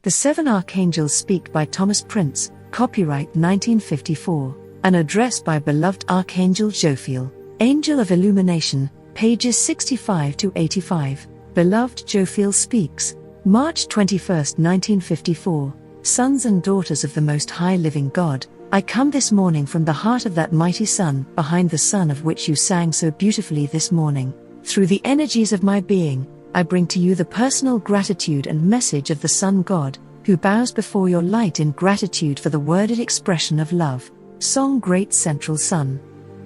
The Seven Archangels Speak by Thomas Printz, copyright 1954, an address by Beloved Archangel Jophiel, Angel of Illumination, pages 65 to 85. Beloved Jophiel speaks, March 21, 1954. Sons and daughters of the Most High Living God, I come this morning from the heart of that mighty sun, behind the sun of which you sang so beautifully this morning. Through the energies of my being, I bring to you the personal gratitude and message of the Sun God, who bows before your light in gratitude for the worded expression of love. Song Great Central Sun.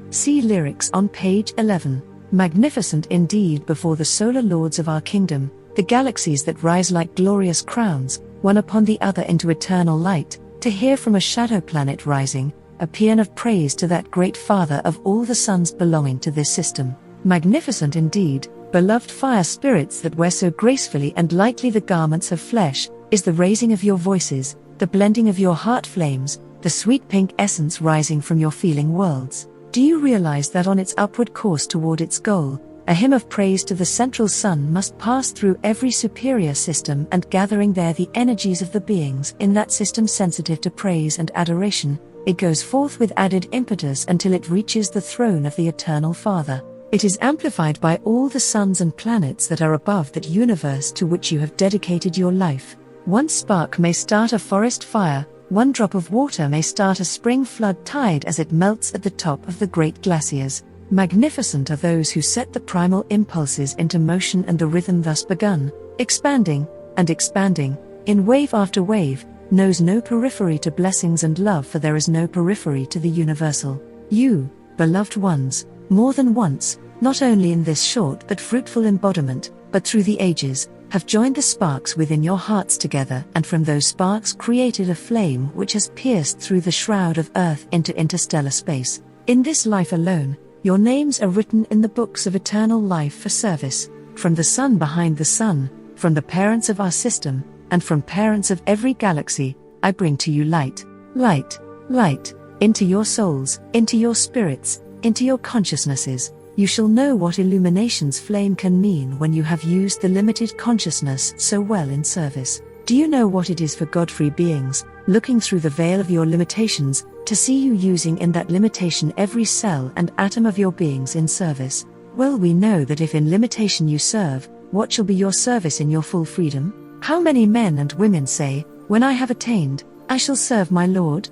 See lyrics on page 11. Magnificent indeed before the solar lords of our kingdom, the galaxies that rise like glorious crowns, one upon the other into eternal light, to hear from a shadow planet rising, a paean of praise to that great Father of all the suns belonging to this system. Magnificent indeed, beloved fire spirits that wear so gracefully and lightly the garments of flesh, is the raising of your voices, the blending of your heart flames, the sweet pink essence rising from your feeling worlds. Do you realize that on its upward course toward its goal, a hymn of praise to the central sun must pass through every superior system and gathering there the energies of the beings in that system sensitive to praise and adoration, it goes forth with added impetus until it reaches the throne of the Eternal Father. It is amplified by all the suns and planets that are above that universe to which you have dedicated your life. One spark may start a forest fire, one drop of water may start a spring flood tide as it melts at the top of the great glaciers. Magnificent are those who set the primal impulses into motion and the rhythm thus begun, expanding, and expanding, in wave after wave, knows no periphery to blessings and love, for there is no periphery to the universal. You, beloved ones, more than once, not only in this short but fruitful embodiment, but through the ages, have joined the sparks within your hearts together, and from those sparks created a flame which has pierced through the shroud of earth into interstellar space. In this life alone, your names are written in the books of eternal life for service, from the sun behind the sun, from the parents of our system, and from parents of every galaxy. I bring to you light, light, light, into your souls, into your spirits, into your consciousnesses. You shall know what illumination's flame can mean when you have used the limited consciousness so well in service. Do you know what it is for God-free beings, looking through the veil of your limitations, to see you using in that limitation every cell and atom of your beings in service? Well, we know that if in limitation you serve, what shall be your service in your full freedom? How many men and women say, when I have attained, I shall serve my Lord?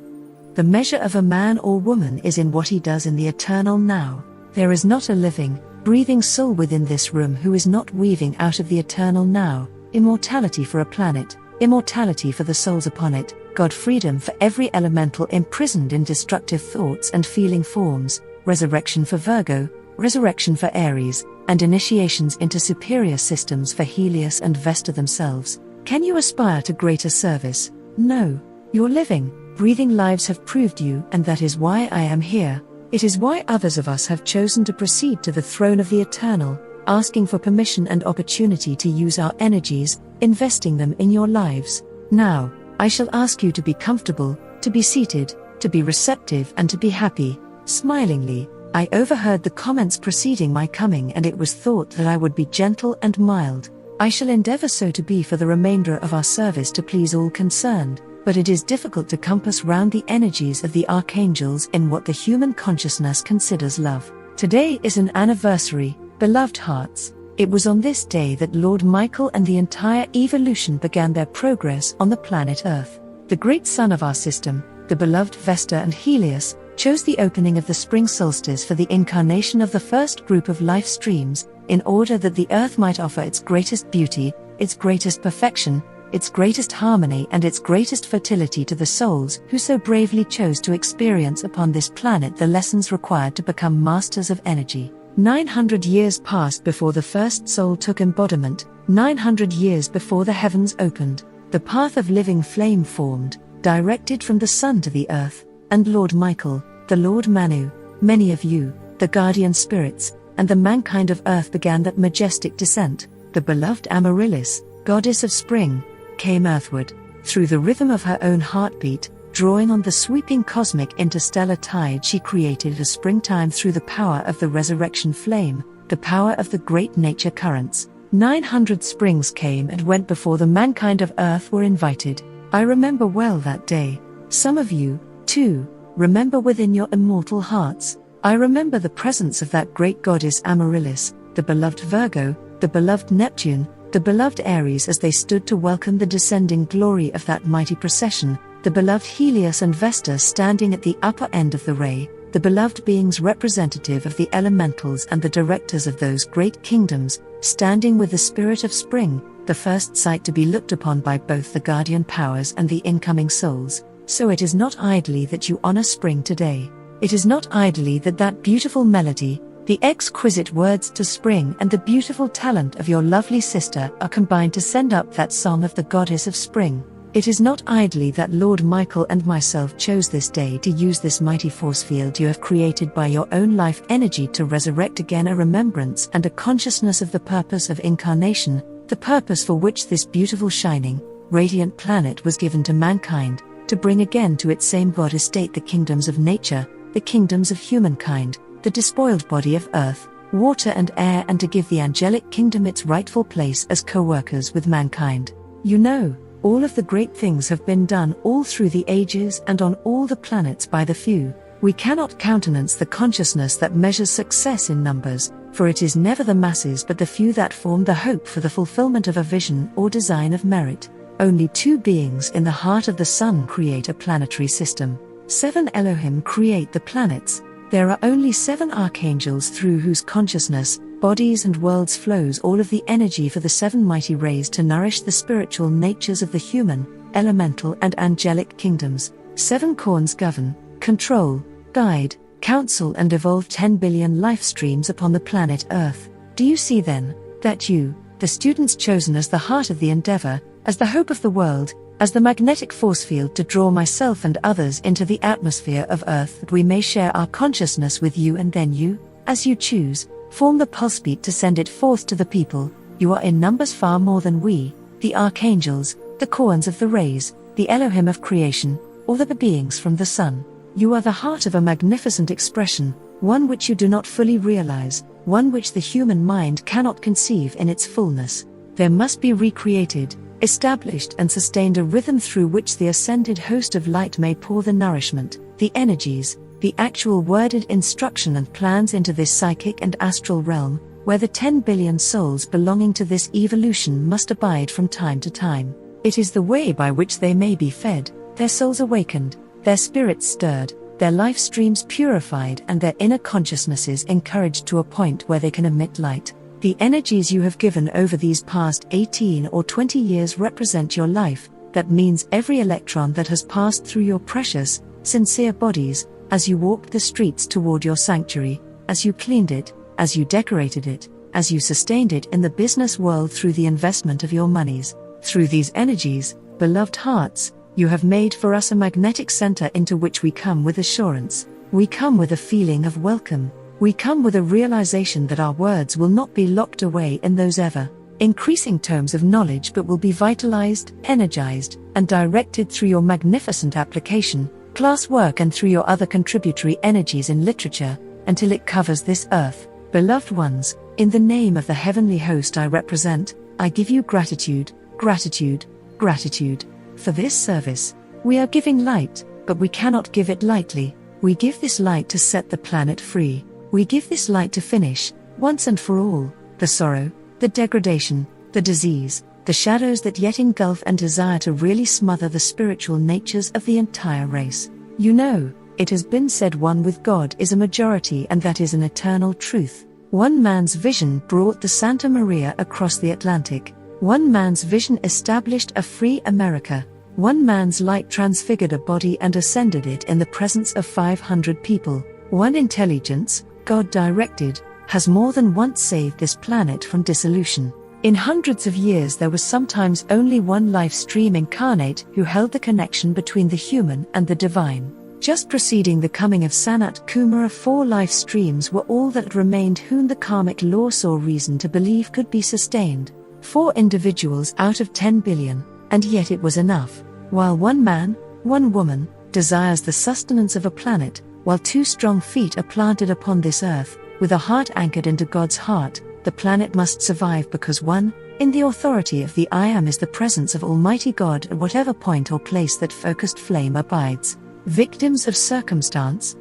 The measure of a man or woman is in what he does in the eternal now. There is not a living, breathing soul within this room who is not weaving out of the eternal now, immortality for a planet, immortality for the souls upon it, God freedom for every elemental imprisoned in destructive thoughts and feeling forms, resurrection for Virgo, resurrection for Aries, and initiations into superior systems for Helios and Vesta themselves. Can you aspire to greater service? No. Your living, breathing lives have proved you, and that is why I am here. It is why others of us have chosen to proceed to the throne of the Eternal, asking for permission and opportunity to use our energies, investing them in your lives. Now, I shall ask you to be comfortable, to be seated, to be receptive and to be happy. Smilingly, I overheard the comments preceding my coming, and it was thought that I would be gentle and mild. I shall endeavor so to be for the remainder of our service to please all concerned, but it is difficult to compass round the energies of the archangels in what the human consciousness considers love. Today is an anniversary, beloved hearts. It was on this day that Lord Michael and the entire evolution began their progress on the planet Earth. The great sun of our system, the beloved Vesta and Helios, chose the opening of the spring solstice for the incarnation of the first group of life streams, in order that the Earth might offer its greatest beauty, its greatest perfection, its greatest harmony and its greatest fertility to the souls who so bravely chose to experience upon this planet the lessons required to become masters of energy. 900 years passed before the first soul took embodiment, 900 years before the heavens opened, the path of living flame formed, directed from the sun to the earth, and Lord Michael, the Lord Manu, many of you, the guardian spirits, and the mankind of earth began that majestic descent. The beloved Amaryllis, goddess of spring, came earthward, through the rhythm of her own heartbeat, drawing on the sweeping cosmic interstellar tide. She created a springtime through the power of the resurrection flame, the power of the great nature currents. 900 springs came and went before the mankind of earth were invited. I remember well that day. Some of you, too, remember within your immortal hearts. I remember the presence of that great goddess Amaryllis, the beloved Virgo, the beloved Neptune, the beloved Aries as they stood to welcome the descending glory of that mighty procession, the beloved Helios and Vesta standing at the upper end of the ray, the beloved beings representative of the elementals and the directors of those great kingdoms, standing with the spirit of spring, the first sight to be looked upon by both the guardian powers and the incoming souls. So it is not idly that you honor spring today. It is not idly that beautiful melody, the exquisite words to spring and the beautiful talent of your lovely sister are combined to send up that song of the goddess of spring. It is not idly that Lord Michael and myself chose this day to use this mighty force field you have created by your own life energy to resurrect again a remembrance and a consciousness of the purpose of incarnation, the purpose for which this beautiful shining, radiant planet was given to mankind, to bring again to its same God estate the kingdoms of nature, the kingdoms of humankind, the despoiled body of earth, water and air, and to give the angelic kingdom its rightful place as co-workers with mankind. You know, all of the great things have been done all through the ages and on all the planets by the few. We cannot countenance the consciousness that measures success in numbers, for it is never the masses but the few that form the hope for the fulfillment of a vision or design of merit. Only two beings in the heart of the sun create a planetary system. 7 Elohim create the planets. There are only 7 archangels through whose consciousness, bodies and worlds flows all of the energy for the 7 mighty rays to nourish the spiritual natures of the human, elemental and angelic kingdoms. 7 corns govern, control, guide, counsel and evolve 10 billion life streams upon the planet Earth. Do you see then, that you, the students chosen as the heart of the endeavor, as the hope of the world, as the magnetic force field to draw myself and others into the atmosphere of Earth that we may share our consciousness with you, and then you, as you choose, form the pulse beat to send it forth to the people. You are in numbers far more than we, the archangels, the corns of the rays, the Elohim of creation, or the beings from the sun. You are the heart of a magnificent expression, one which you do not fully realize, one which the human mind cannot conceive in its fullness. There must be recreated, established and sustained a rhythm through which the ascended host of light may pour the nourishment, the energies, the actual worded instruction and plans into this psychic and astral realm, where the 10 billion souls belonging to this evolution must abide from time to time. It is the way by which they may be fed, their souls awakened, their spirits stirred, their life streams purified and their inner consciousnesses encouraged to a point where they can emit light. The energies you have given over these past 18 or 20 years represent your life. That means every electron that has passed through your precious, sincere bodies, as you walked the streets toward your sanctuary, as you cleaned it, as you decorated it, as you sustained it in the business world through the investment of your monies. Through these energies, beloved hearts, you have made for us a magnetic center into which we come with assurance. We come with a feeling of welcome. We come with a realization that our words will not be locked away in those ever increasing tomes of knowledge but will be vitalized, energized, and directed through your magnificent application, classwork and through your other contributory energies in literature, until it covers this earth. Beloved ones, in the name of the heavenly host I represent, I give you gratitude, gratitude, gratitude. For this service, we are giving light, but we cannot give it lightly. We give this light to set the planet free. We give this light to finish, once and for all, the sorrow, the degradation, the disease, the shadows that yet engulf and desire to really smother the spiritual natures of the entire race. You know, it has been said one with God is a majority, and that is an eternal truth. One man's vision brought the Santa Maria across the Atlantic. One man's vision established a free America. One man's light transfigured a body and ascended it in the presence of 500 people. One intelligence, God-directed, has more than once saved this planet from dissolution. In hundreds of years there was sometimes only one life stream incarnate who held the connection between the human and the divine. Just preceding the coming of Sanat Kumara, 4 life streams were all that remained whom the karmic law saw reason to believe could be sustained. 4 individuals out of 10 billion, and yet it was enough. While one man, one woman, desires the sustenance of a planet, while 2 strong feet are planted upon this earth, with a heart anchored into God's heart, the planet must survive because 1. In the authority of the I Am is the presence of Almighty God at whatever point or place that focused flame abides. Victims of circumstance?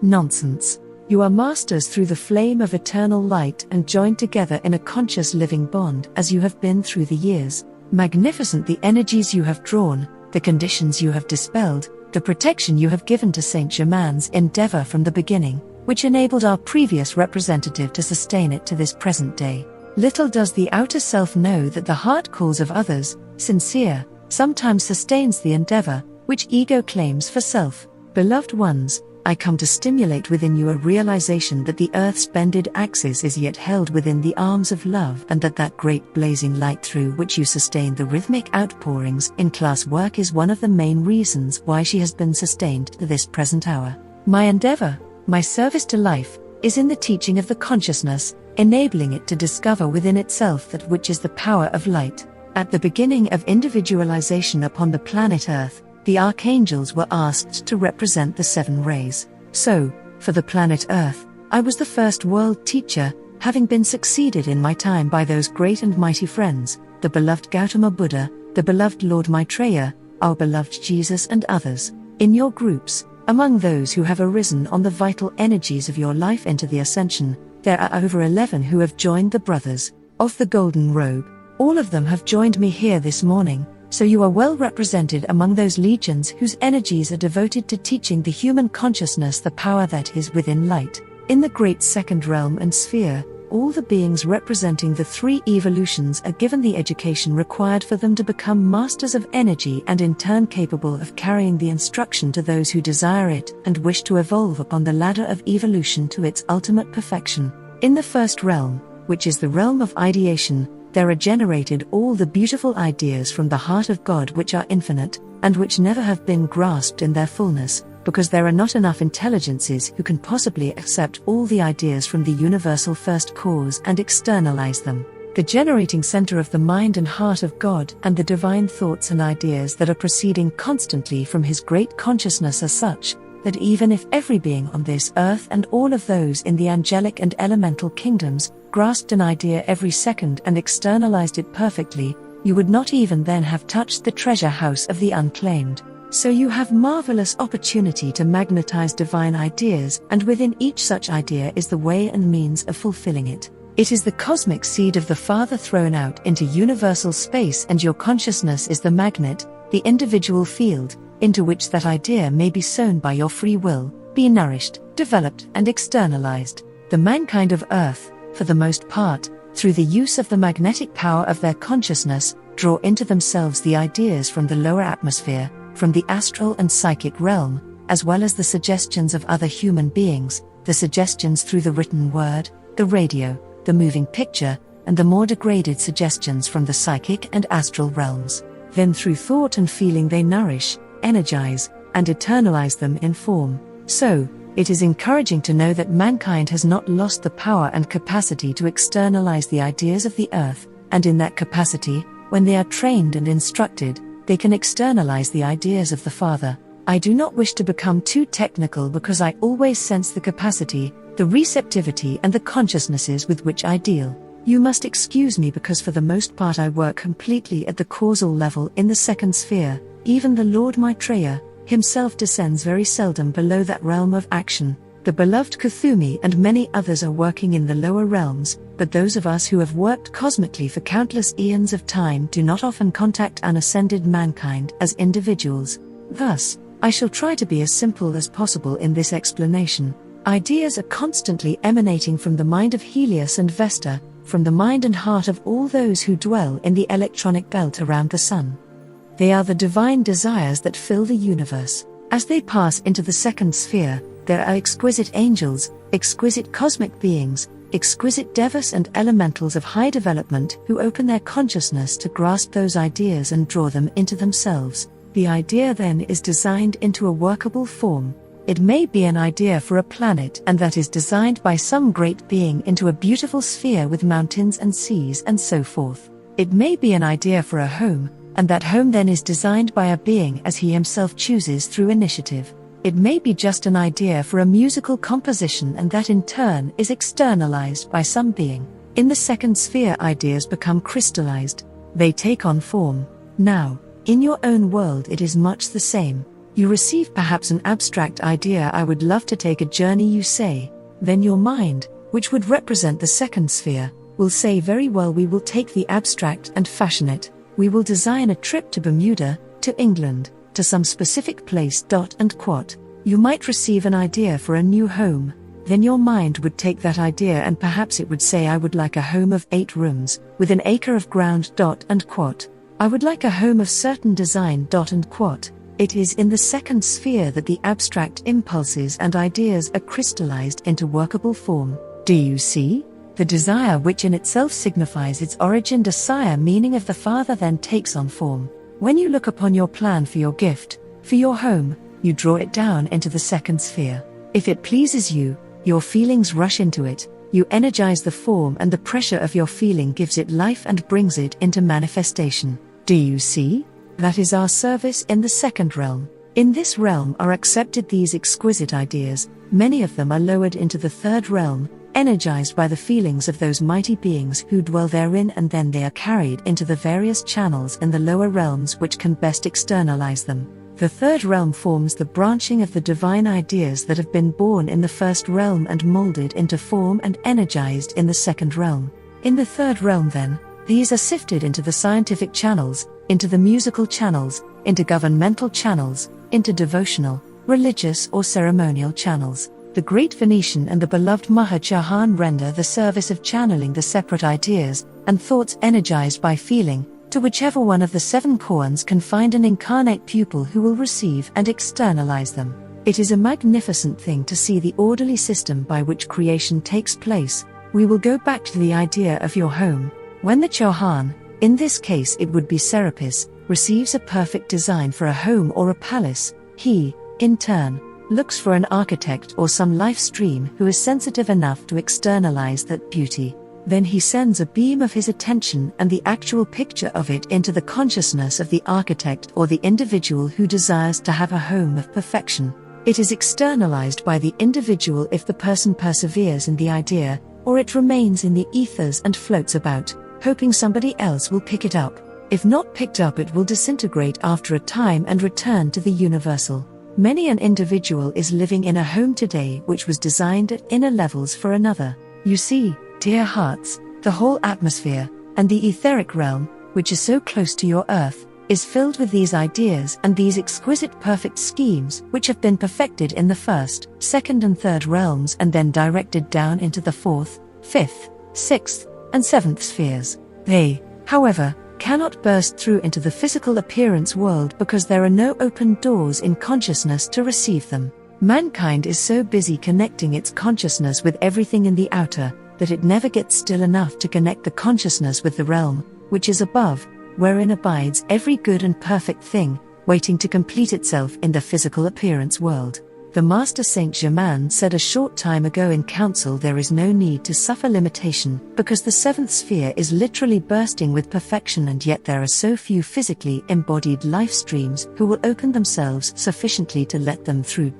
Nonsense. You are masters through the flame of eternal light and joined together in a conscious living bond as you have been through the years. Magnificent the energies you have drawn, the conditions you have dispelled, the protection you have given to Saint Germain's endeavor from the beginning, which enabled our previous representative to sustain it to this present day. Little does the outer self know that the heart calls of others, sincere, sometimes sustains the endeavor, which ego claims for self. Beloved ones, I come to stimulate within you a realization that the earth's bended axis is yet held within the arms of love, and that great blazing light through which you sustain the rhythmic outpourings in class work is one of the main reasons why she has been sustained to this present hour. My endeavor, my service to life, is in the teaching of the consciousness, enabling it to discover within itself that which is the power of light. At the beginning of individualization upon the planet Earth, the archangels were asked to represent the 7 rays. So, for the planet Earth, I was the first world teacher, having been succeeded in my time by those great and mighty friends, the beloved Gautama Buddha, the beloved Lord Maitreya, our beloved Jesus and others. In your groups, among those who have arisen on the vital energies of your life into the Ascension, there are over 11 who have joined the Brothers of the Golden Robe. All of them have joined me here this morning, so you are well represented among those legions whose energies are devoted to teaching the human consciousness the power that is within light. In the great second realm and sphere, all the beings representing the 3 evolutions are given the education required for them to become masters of energy and in turn capable of carrying the instruction to those who desire it and wish to evolve upon the ladder of evolution to its ultimate perfection. In the first realm, which is the realm of ideation, there are generated all the beautiful ideas from the heart of God which are infinite, and which never have been grasped in their fullness, because there are not enough intelligences who can possibly accept all the ideas from the universal first cause and externalize them. The generating center of the mind and heart of God and the divine thoughts and ideas that are proceeding constantly from His great consciousness are such, that even if every being on this earth and all of those in the angelic and elemental kingdoms grasped an idea every second and externalized it perfectly, you would not even then have touched the treasure house of the unclaimed. So you have marvelous opportunity to magnetize divine ideas, and within each such idea is the way and means of fulfilling it. It is the cosmic seed of the Father thrown out into universal space, and your consciousness is the magnet, the individual field, into which that idea may be sown by your free will, be nourished, developed and externalized. The mankind of Earth, for the most part, through the use of the magnetic power of their consciousness, draw into themselves the ideas from the lower atmosphere, from the astral and psychic realm, as well as the suggestions of other human beings, the suggestions through the written word, the radio, the moving picture, and the more degraded suggestions from the psychic and astral realms. Then through thought and feeling they nourish, energize, and eternalize them in form. So, it is encouraging to know that mankind has not lost the power and capacity to externalize the ideas of the earth, and in that capacity, when they are trained and instructed, they can externalize the ideas of the Father. I do not wish to become too technical because I always sense the capacity, the receptivity and the consciousnesses with which I deal. You must excuse me because for the most part I work completely at the causal level in the second sphere. Even the Lord Maitreya himself descends very seldom below that realm of action. The beloved Kuthumi and many others are working in the lower realms, but those of us who have worked cosmically for countless eons of time do not often contact unascended mankind as individuals. Thus, I shall try to be as simple as possible in this explanation. Ideas are constantly emanating from the mind of Helios and Vesta, from the mind and heart of all those who dwell in the electronic belt around the sun. They are the divine desires that fill the universe. As they pass into the second sphere, there are exquisite angels, exquisite cosmic beings, exquisite devas and elementals of high development who open their consciousness to grasp those ideas and draw them into themselves. The idea then is designed into a workable form. It may be an idea for a planet, and that is designed by some great being into a beautiful sphere with mountains and seas and so forth. It may be an idea for a home, and that home then is designed by a being as he himself chooses through initiative. It may be just an idea for a musical composition, and that in turn is externalized by some being. In the second sphere, ideas become crystallized. They take on form. Now, in your own world it is much the same. You receive perhaps an abstract idea, I would love to take a journey, you say. Then your mind, which would represent the second sphere, will say, very well, we will take the abstract and fashion it. We will design a trip to Bermuda, to England, to some specific place. You might receive an idea for a new home. Then your mind would take that idea and perhaps it would say, I would like a home of 8 rooms, with an acre of ground. I would like a home of certain design. It is in the second sphere that the abstract impulses and ideas are crystallized into workable form. Do you see? The desire, which in itself signifies its origin, desire meaning of the Father, then takes on form. When you look upon your plan for your gift, for your home, you draw it down into the second sphere. If it pleases you, your feelings rush into it, you energize the form, and the pressure of your feeling gives it life and brings it into manifestation. Do you see? That is our service in the second realm. In this realm are accepted these exquisite ideas. Many of them are lowered into the third realm, energized by the feelings of those mighty beings who dwell therein, and then they are carried into the various channels in the lower realms which can best externalize them. The third realm forms the branching of the divine ideas that have been born in the first realm and molded into form and energized in the second realm. In the third realm then, these are sifted into the scientific channels, into the musical channels, into governmental channels, into devotional, religious or ceremonial channels. The great Venetian and the beloved Mahachahan render the service of channeling the separate ideas and thoughts energized by feeling, to whichever one of the 7 koans can find an incarnate pupil who will receive and externalize them. It is a magnificent thing to see the orderly system by which creation takes place. We will go back to the idea of your home. When the Chauhan, in this case it would be Serapis, receives a perfect design for a home or a palace, he, in turn, looks for an architect or some life stream who is sensitive enough to externalize that beauty. Then he sends a beam of his attention and the actual picture of it into the consciousness of the architect or the individual who desires to have a home of perfection. It is externalized by the individual if the person perseveres in the idea, or it remains in the ethers and floats about, hoping somebody else will pick it up. If not picked up, it will disintegrate after a time and return to the universal. Many an individual is living in a home today which was designed at inner levels for another. You see, dear hearts, the whole atmosphere, and the etheric realm, which is so close to your earth, is filled with these ideas and these exquisite perfect schemes which have been perfected in the first, second and third realms and then directed down into the fourth, fifth, sixth, and seventh spheres. They, however, cannot burst through into the physical appearance world because there are no open doors in consciousness to receive them. Mankind is so busy connecting its consciousness with everything in the outer, that it never gets still enough to connect the consciousness with the realm, which is above, wherein abides every good and perfect thing, waiting to complete itself in the physical appearance world. The Master Saint Germain said a short time ago in council, there is no need to suffer limitation, because the seventh sphere is literally bursting with perfection, and yet there are so few physically embodied life streams who will open themselves sufficiently to let them through.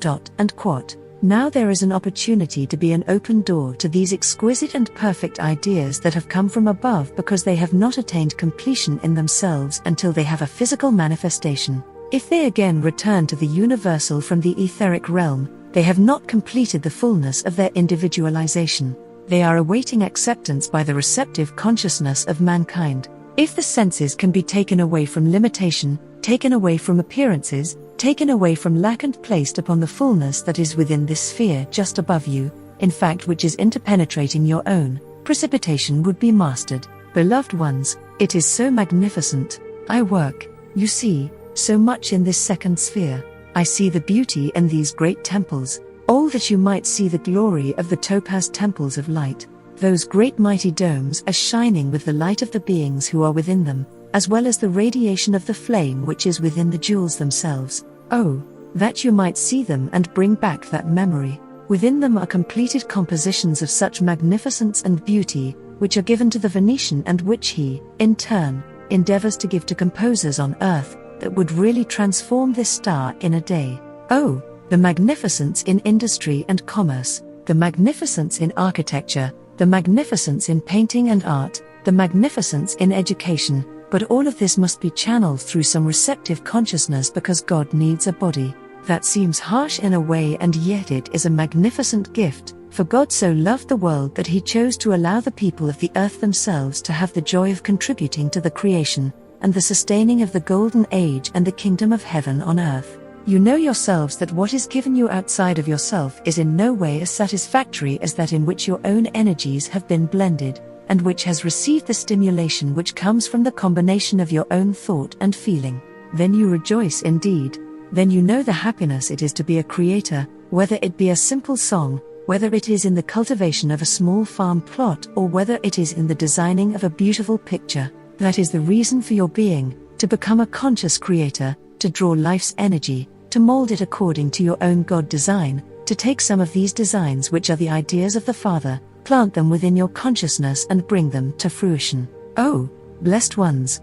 Now there is an opportunity to be an open door to these exquisite and perfect ideas that have come from above, because they have not attained completion in themselves until they have a physical manifestation. If they again return to the universal from the etheric realm, they have not completed the fullness of their individualization. They are awaiting acceptance by the receptive consciousness of mankind. If the senses can be taken away from limitation, taken away from appearances, taken away from lack and placed upon the fullness that is within this sphere just above you, in fact which is interpenetrating your own, precipitation would be mastered. Beloved ones, it is so magnificent. I work, you see, so much in this second sphere. I see the beauty in these great temples, all that you might see the glory of the topaz temples of light. Those great mighty domes are shining with the light of the beings who are within them, as well as the radiation of the flame which is within the jewels themselves. Oh, that you might see them and bring back that memory. Within them are completed compositions of such magnificence and beauty, which are given to the Venetian and which he, in turn, endeavors to give to composers on earth, that would really transform this star in a day. Oh, the magnificence in industry and commerce, the magnificence in architecture, the magnificence in painting and art, the magnificence in education, but all of this must be channeled through some receptive consciousness because God needs a body. That seems harsh in a way, and yet it is a magnificent gift, for God so loved the world that He chose to allow the people of the earth themselves to have the joy of contributing to the creation and the sustaining of the golden age and the kingdom of heaven on earth. You know yourselves that what is given you outside of yourself is in no way as satisfactory as that in which your own energies have been blended, and which has received the stimulation which comes from the combination of your own thought and feeling. Then you rejoice indeed. Then you know the happiness it is to be a creator, whether it be a simple song, whether it is in the cultivation of a small farm plot, or whether it is in the designing of a beautiful picture. That is the reason for your being, to become a conscious creator, to draw life's energy, to mold it according to your own God design, to take some of these designs which are the ideas of the Father, plant them within your consciousness and bring them to fruition. Oh, blessed ones,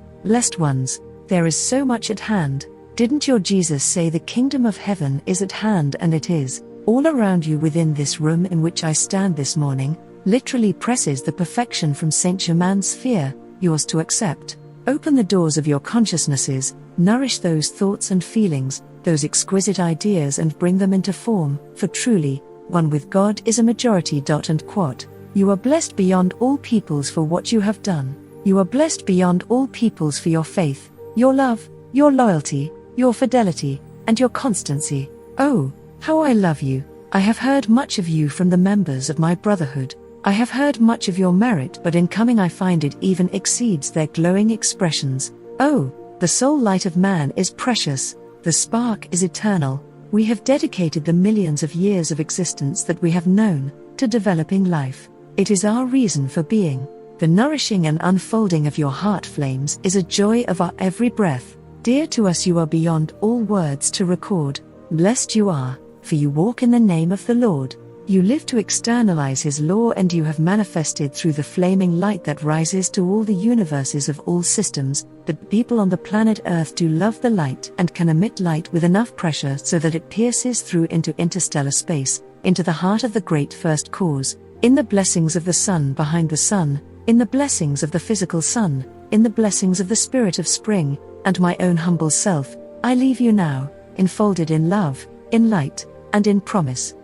there is so much at hand. Didn't your Jesus say the kingdom of heaven is at hand? And it is, all around you within this room in which I stand this morning, literally presses the perfection from Saint Germain's sphere, yours to accept. Open the doors of your consciousnesses, nourish those thoughts and feelings, those exquisite ideas, and bring them into form, for truly, one with God is a majority. And quote, you are blessed beyond all peoples for what you have done. You are blessed beyond all peoples for your faith, your love, your loyalty, your fidelity, and your constancy. Oh, how I love you. I have heard much of you from the members of my brotherhood. I have heard much of your merit, but in coming I find it even exceeds their glowing expressions. Oh, the soul light of man is precious, the spark is eternal. We have dedicated the millions of years of existence that we have known to developing life. It is our reason for being. The nourishing and unfolding of your heart flames is a joy of our every breath. Dear to us, you are beyond all words to record. Blessed you are, for you walk in the name of the Lord. You live to externalize His law, and you have manifested through the flaming light that rises to all the universes of all systems, that people on the planet Earth do love the light and can emit light with enough pressure so that it pierces through into interstellar space, into the heart of the great first cause, in the blessings of the sun behind the sun, in the blessings of the physical sun, in the blessings of the spirit of spring, and my own humble self, I leave you now, enfolded in love, in light, and in promise.